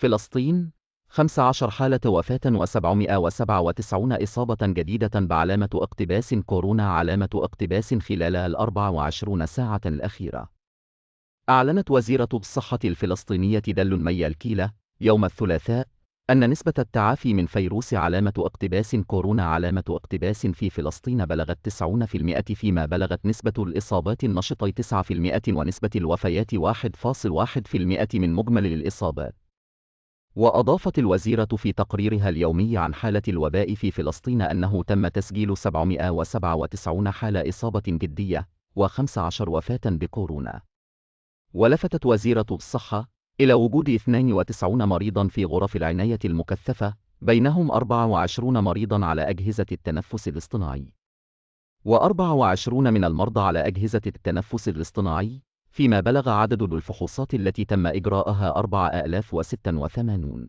فلسطين 15 حالة وفاة و797 إصابة جديدة بعلامة اقتباس كورونا. علامة اقتباس خلال 24 ساعة الأخيرة. أعلنت وزيرة الصحة الفلسطينية دلو مي الكيلة يوم الثلاثاء أن نسبة التعافي من فيروس علامة اقتباس كورونا علامة اقتباس في فلسطين بلغت 90%، فيما بلغت نسبة الإصابات النشطة 9% ونسبة الوفيات 1.1% من مجمل الإصابات. وأضافت الوزيرة في تقريرها اليومي عن حالة الوباء في فلسطين أنه تم تسجيل 797 حالة إصابة جدية و15 وفاة بكورونا. ولفتت وزيرة الصحة إلى وجود 92 مريضاً في غرف العناية المكثفة، بينهم 24 مريضاً على أجهزة التنفس الاصطناعي، و24 من المرضى على أجهزة التنفس الاصطناعي، فيما بلغ عدد الفحوصات التي تم إجراءها 4086.